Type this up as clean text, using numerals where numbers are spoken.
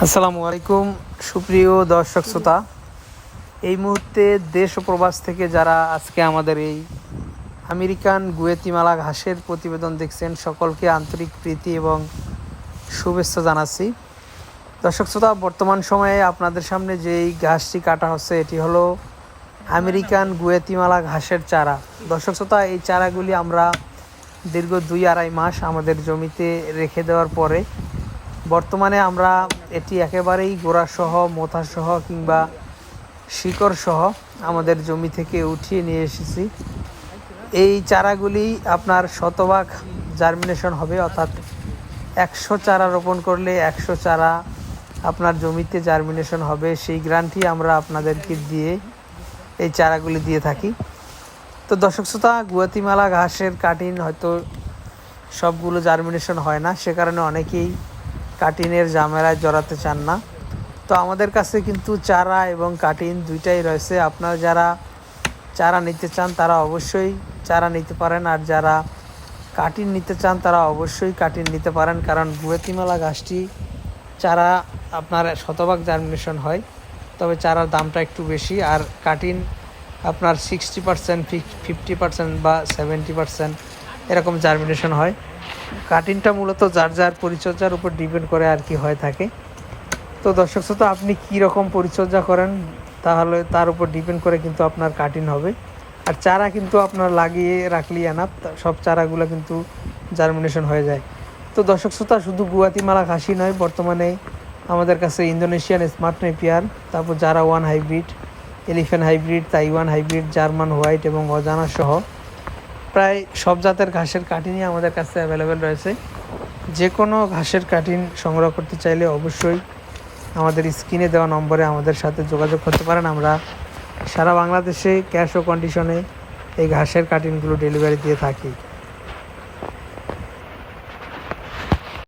আসসালামু আলাইকুম সুপ্রিয় দর্শক শ্রোতা। এই মুহূর্তে দেশ ও প্রবাস থেকে যারা আজকে আমাদের এই আমেরিকান গুয়েতিমালা ঘাসের প্রতিবেদন দেখছেন, সকলকে আন্তরিক প্রীতি এবং শুভেচ্ছা জানাচ্ছি। দর্শক শ্রোতা, বর্তমান সময়ে আপনাদের সামনে যেই ঘাসটি কাটা হচ্ছে এটি হলো আমেরিকান গুয়েতিমালা ঘাসের চারা। দর্শক শ্রোতা, এই চারাগুলি আমরা দীর্ঘ 2-2.5 মাস আমাদের জমিতে রেখে দেওয়ার পরে বর্তমানে আমরা এটি একেবারেই গোড়াসহ, মোথাসহ কিংবা শিকড়সহ আমাদের জমি থেকে উঠিয়ে নিয়ে এসেছি। এই চারাগুলি আপনার শতভাগ জার্মিনেশন হবে, অর্থাৎ 100 চারা রোপণ করলে 100 চারা আপনার জমিতে জার্মিনেশন হবে। সেই গ্যারান্টি আমরা আপনাদেরকে দিয়ে এই চারাগুলি দিয়ে থাকি। তো দর্শক শ্রোতা, গুয়াতিমালা ঘাসের কাটিং হয়তো সবগুলো জার্মিনেশন হয় না, সে কারণে অনেকেই কাটিনের ঝামেলায় জড়াতে চান না। তো আমাদের কাছে কিন্তু চারা এবং কাটিন দুইটাই রয়েছে। আপনারা যারা চারা নিতে চান তারা অবশ্যই চারা নিতে পারেন, আর যারা কাটিন নিতে চান তারা অবশ্যই কাটিন নিতে পারেন। কারণ গুয়াতিমালা ঘাসটি চারা আপনার শতভাগ জার্মিনেশন হয়, তবে চারার দামটা একটু বেশি। আর কাটিন আপনার 60%, 50% বা 70% এরকম জার্মিনেশন হয়। কাটিংটা মূলত যার যার পরিচর্যার উপর ডিপেন্ড করে আর কি হয়ে থাকে। তো দর্শক শ্রোতা, আপনি কী রকম পরিচর্যা করেন তাহলে তার উপর ডিপেন্ড করে কিন্তু আপনার কাটিং হবে। আর চারা কিন্তু আপনার লাগিয়ে রাখলেই আনাপ, সব চারাগুলো কিন্তু জার্মিনেশন হয়ে যায়। তো দর্শক শ্রোতা, শুধু গুয়াতিমালা ঘাসই নয়, বর্তমানে আমাদের কাছে ইন্দোনেশিয়ান স্মার্ট নেপিয়ার, তারপর জারা one hybrid, elephant hybrid, Taiwan hybrid, German white এবং অজানা সহ প্রায় সব জাতের ঘাসের কাটিংই আমাদের কাছে অ্যাভেলেবেল রয়েছে। যে কোনো ঘাসের কাটিং সংগ্রহ করতে চাইলে অবশ্যই আমাদের স্ক্রিনে দেওয়া নম্বরে আমাদের সাথে যোগাযোগ করতে পারেন। আমরা সারা বাংলাদেশে ক্যাশ ও কন্ডিশনে এই ঘাসের কাটিংগুলো ডেলিভারি দিয়ে থাকি।